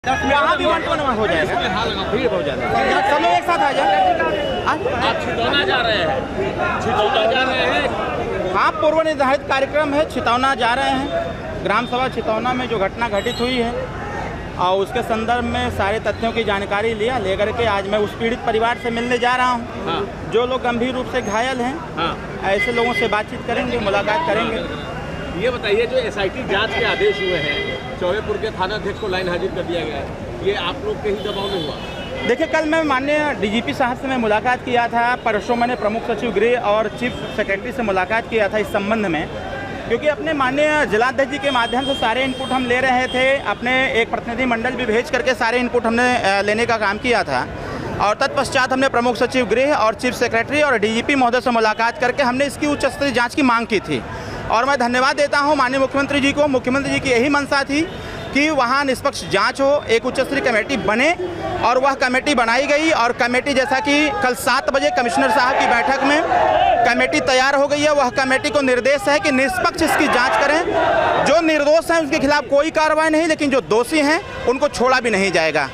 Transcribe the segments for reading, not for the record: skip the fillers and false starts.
वहाँ भी 1-1 हो जाएगा, भीड़ हो जाएगा। सब लोग एक साथ आ जाए। आप छितौना जा रहे हैं, छितौना जा रहे हैं। हाँ, पूर्व निर्धारित कार्यक्रम है, छितौना जा रहे हैं। ग्राम सभा छितौना में जो घटना घटित हुई है और उसके संदर्भ में सारे तथ्यों की जानकारी लेकर के आज मैं उस पीड़ित परिवार से मिलने जा रहा हूँ। हाँ। जो लोग गंभीर रूप से घायल हैं, हाँ। ऐसे लोगों से बातचीत करेंगे, मुलाकात करेंगे। ये बताइए, जो SIT जांच के आदेश हुए हैं, चौबेपुर के थाना अध्यक्ष को लाइन हाजिर कर दिया गया है, ये आप लोग के ही दबाव में हुआ? देखिए, कल मैं माननीय DGP साहब से मैं मुलाकात किया था। परसों मैंने प्रमुख सचिव गृह और चीफ सेक्रेटरी से मुलाकात किया था इस संबंध में, क्योंकि अपने माननीय जिलाध्यक्ष जी के माध्यम से सारे इनपुट हम ले रहे थे। अपने एक प्रतिनिधिमंडल भी भेज करके सारे इनपुट हमने लेने का काम किया था और तत्पश्चात हमने प्रमुख सचिव गृह और चीफ सेक्रेटरी और DGP महोदय से मुलाकात करके हमने इसकी उच्च स्तरीय जाँच की मांग की थी। और मैं धन्यवाद देता हूं माननीय मुख्यमंत्री जी को। मुख्यमंत्री जी की यही मंशा थी कि वहां निष्पक्ष जांच हो, एक उच्च स्तरीय कमेटी बने और वह कमेटी बनाई गई। और कमेटी, जैसा कि कल 7 बजे कमिश्नर साहब की बैठक में कमेटी तैयार हो गई है। वह कमेटी को निर्देश है कि निष्पक्ष इसकी जांच करें। जो निर्दोष हैं उनके खिलाफ कोई कार्रवाई नहीं, लेकिन जो दोषी हैं उनको छोड़ा भी नहीं जाएगा।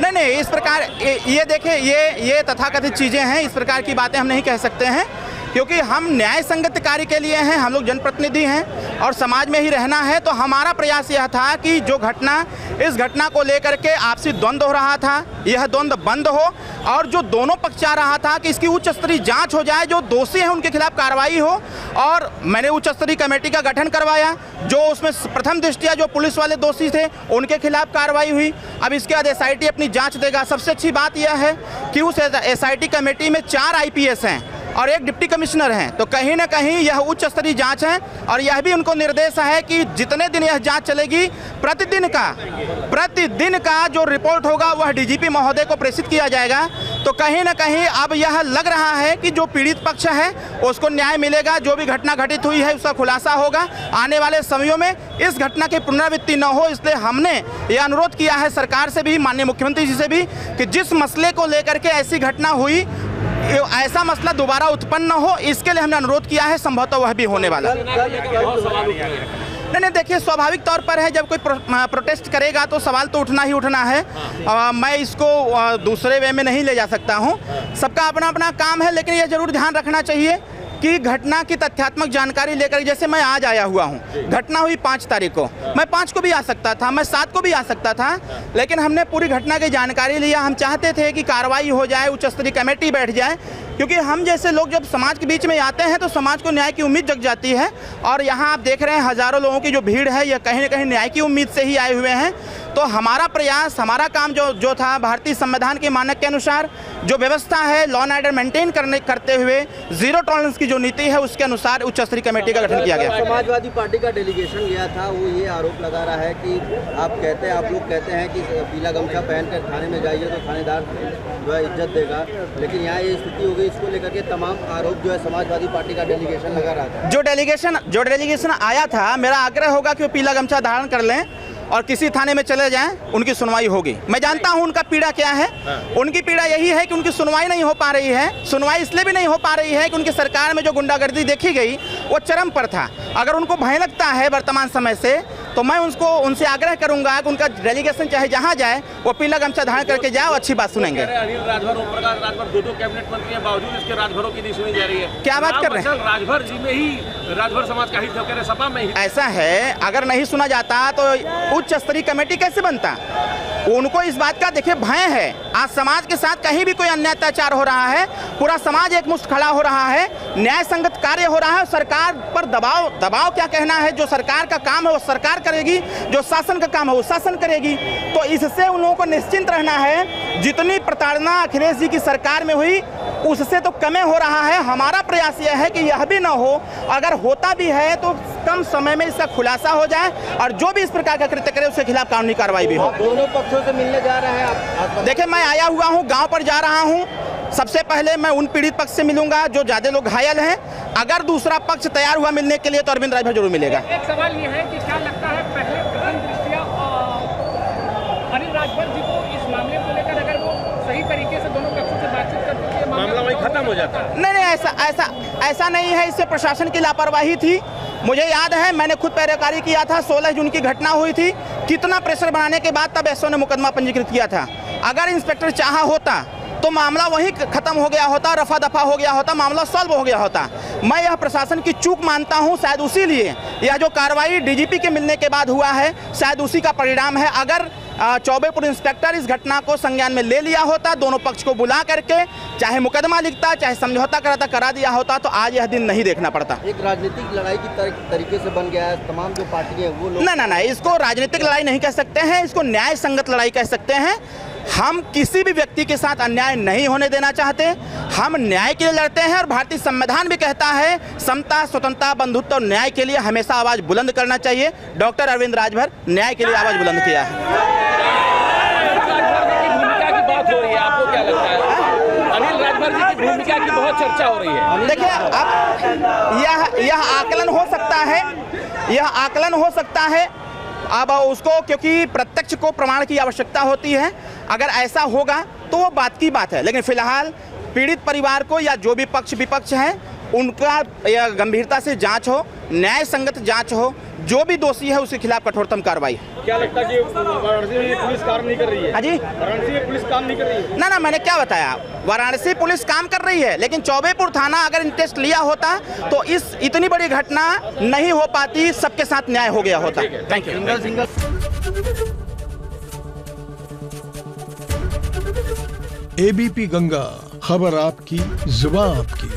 नहीं, इस प्रकार ये देखिए, ये तथाकथित चीज़ें हैं, इस प्रकार की बातें हम नहीं कह सकते हैं, क्योंकि हम न्याय संगत कार्य के लिए हैं। हम लोग जनप्रतिनिधि हैं और समाज में ही रहना है। तो हमारा प्रयास यह था कि जो इस घटना को लेकर के आपसी द्वंद्व हो रहा था, यह द्वंद्व बंद हो और जो दोनों पक्ष चाह रहा था कि इसकी उच्च स्तरीय जांच हो जाए, जो दोषी हैं उनके खिलाफ कार्रवाई हो। और मैंने उच्च स्तरीय कमेटी का गठन करवाया, जो उसमें प्रथम दृष्टिया जो पुलिस वाले दोषी थे उनके खिलाफ कार्रवाई हुई। अब इसके बाद SIT अपनी जाँच देगा। सबसे अच्छी बात यह है कि उस SIT कमेटी में 4 IPS हैं और 1 डिप्टी कमिश्नर हैं। तो कहीं ना कहीं यह उच्च स्तरीय जांच है और यह भी उनको निर्देश है कि जितने दिन यह जांच चलेगी, प्रतिदिन का जो रिपोर्ट होगा वह DGP महोदय को प्रेषित किया जाएगा। तो कहीं ना कहीं अब यह लग रहा है कि जो पीड़ित पक्ष है उसको न्याय मिलेगा। जो भी घटना घटित हुई है उसका खुलासा होगा। आने वाले समयों में इस घटना की पुनरावृत्ति न हो, इसलिए हमने यह अनुरोध किया है सरकार से भी, माननीय मुख्यमंत्री जी से भी, कि जिस मसले को लेकर के ऐसी घटना हुई, ऐसा मसला दोबारा उत्पन्न न हो, इसके लिए हमने अनुरोध किया है। संभवतः वह भी होने वाला है। नहीं, देखिए, स्वाभाविक तौर पर है, जब कोई प्रोटेस्ट करेगा तो सवाल तो उठना ही उठना है। मैं इसको दूसरे वे में नहीं ले जा सकता हूं। सबका अपना अपना काम है, लेकिन यह जरूर ध्यान रखना चाहिए कि घटना की तथ्यात्मक जानकारी लेकर, जैसे मैं आज आया हुआ हूं, घटना हुई 5 तारीख को, मैं 5 को भी आ सकता था, मैं 7 को भी आ सकता था, लेकिन हमने पूरी घटना की जानकारी लिया। हम चाहते थे कि कार्रवाई हो जाए, उच्च स्तरीय कमेटी बैठ जाए, क्योंकि हम जैसे लोग जब समाज के बीच में आते हैं तो समाज को न्याय की उम्मीद जग जाती है। और यहाँ आप देख रहे हैं हज़ारों लोगों की जो भीड़ है, यह कहीं ना कहीं न्याय की उम्मीद से ही आए हुए हैं। तो हमारा प्रयास, हमारा काम जो था, भारतीय संविधान के मानक के अनुसार जो व्यवस्था है, लॉ एंड ऑर्डर मेंटेन करते हुए ज़ीरो टॉलरेंस की जो नीति है, उसके अनुसार उच्च स्तरीय कमेटी का गठन किया गया। समाजवादी पार्टी का डेलीगेशन गया था, वो ये आरोप लगा रहा है कि आप लोग कहते हैं कि पीला गमछा पहनकर थाने में जाइए तो थानेदार जो है इज्जत देगा, लेकिन यहाँ ये स्थिति हो गई। इसको लेकर के तमाम आरोप जो है समाजवादी पार्टी का डेलीगेशन लगा रहा था। जो डेलीगेशन आया था, मेरा आग्रह होगा कि वो पीला गमछा धारण कर लें और किसी थाने में चले जाएं, उनकी सुनवाई होगी। मैं जानता हूं उनका पीड़ा क्या है। उनकी पीड़ा यही है कि उनकी सुनवाई नहीं हो पा रही है। सुनवाई इसलिए भी नहीं हो पा रही है कि उनकी सरकार में जो गुंडागर्दी देखी गई वो चरम पर था। अगर उनको भय लगता है वर्तमान समय से, तो मैं उनसे आग्रह करूंगा कि उनका डेलीगेशन चाहे जहां जाए, वो पीला गमछा धारण करके जाए, अच्छी बात सुनेंगे। अनिल राजभर, ओम प्रकाश राजभर 2 कैबिनेट मंत्री हैं, बावजूद इसके राजभरों की नहीं सुनी जा रही है। क्या बात कर रहे हैं? राजभर जी में ही राजभर समाज का हित कह रहे, सपा में ही ऐसा है। अगर नहीं सुना जाता तो उच्च स्तरीय कमेटी कैसे बनता? उनको इस बात का देखिए भय है। आज समाज के साथ कहीं भी कोई अन्याय अत्याचार हो रहा है, पूरा समाज एक मुश्त खड़ा हो रहा है, न्याय संगत कार्य हो रहा है। सरकार पर दबाव क्या कहना है? जो सरकार का काम है वो सरकार करेगी, जो शासन का काम है वो शासन करेगी। तो इससे उन लोगों को निश्चिंत रहना है। जितनी प्रताड़ना अखिलेश जी की सरकार में हुई, उससे तो कम हो रहा है। हमारा प्रयास यह है कि यह भी ना हो, अगर होता भी है तो कम समय में इसका खुलासा हो जाए और जो भी इस प्रकार का कृत्य करे उसके खिलाफ कानूनी कार्रवाई भी हो। दोनों पक्षों से मिलने जा रहे हैं आप? देखिए, मैं आया हुआ हूँ, गांव पर जा रहा हूँ। सबसे पहले मैं उन पीड़ित पक्ष से मिलूंगा जो ज्यादा लोग घायल हैं। अगर दूसरा पक्ष तैयार हुआ मिलने के लिए तो अरविंद राजभर जरूर मिलेगा। एक सवाल ये है कि क्या लगता है, पहले प्रथम दृष्टिया अनिल राजभर जी को इस मामले को लेकर अगर वो सही तरीके से दोनों पक्षों से बातचीत करते तो ये मामला वहीं खत्म हो जाता है? नहीं, ऐसा नहीं है। इससे प्रशासन की लापरवाही थी। मुझे याद है, मैंने खुद पैरवी किया था। 16 जून की घटना हुई थी, कितना प्रेशर बनाने के बाद तब एसओ ने मुकदमा पंजीकृत किया था। अगर इंस्पेक्टर चाहा होता तो मामला वहीं खत्म हो गया होता, रफा दफा हो गया होता, मामला सॉल्व हो गया होता। मैं यह प्रशासन की चूक मानता हूं, शायद उसी लिए यह जो कार्रवाई डीजीपी के मिलने के बाद हुआ है, शायद उसी का परिणाम है। अगर चौबेपुर इंस्पेक्टर इस घटना को संज्ञान में ले लिया होता, दोनों पक्ष को बुला करके चाहे मुकदमा लिखता, चाहे समझौता करा दिया होता, तो आज यह दिन नहीं देखना पड़ता। एक राजनीतिक लड़ाई की तरीके से बन गया है, तमाम जो पार्टी है वो लोग ना, इसको राजनीतिक लड़ाई नहीं कह सकते हैं, इसको न्याय संगत लड़ाई कह सकते हैं। हम किसी भी व्यक्ति के साथ अन्याय नहीं होने देना चाहते, हम न्याय के लिए लड़ते हैं और भारतीय संविधान भी कहता है समता, स्वतंत्रता, बंधुत्व और न्याय के लिए हमेशा आवाज बुलंद करना चाहिए। डॉक्टर अरविंद राजभर न्याय के लिए आवाज बुलंद किया है। भूमिका की बात हो रही है, आपको क्या लगता है? अनिल राजभर जी की भूमिका की बहुत चर्चा हो रही है। देखिए, अब यह आकलन हो सकता है, यह आकलन हो सकता है। अब उसको, क्योंकि प्रत्यक्ष को प्रमाण की आवश्यकता होती है, अगर ऐसा होगा तो वो बात की बात है। लेकिन फिलहाल पीड़ित परिवार को या जो भी पक्ष विपक्ष हैं उनका गंभीरता से जांच हो, न्याय संगत जांच हो, जो भी दोषी है उसके खिलाफ कठोरतम कार्रवाई। क्या लगता है कि वाराणसी में पुलिस काम नहीं कर रही है? हाँ जी, वाराणसी में पुलिस काम नहीं कर रही है? ना, मैंने क्या बताया, वाराणसी पुलिस काम कर रही है, लेकिन चौबेपुर थाना अगर इंटरेस्ट लिया होता तो इतनी बड़ी घटना नहीं हो पाती, सबके साथ न्याय हो गया होता। Thank you. एबीपी गंगा, खबर आपकी, जुबान आपकी।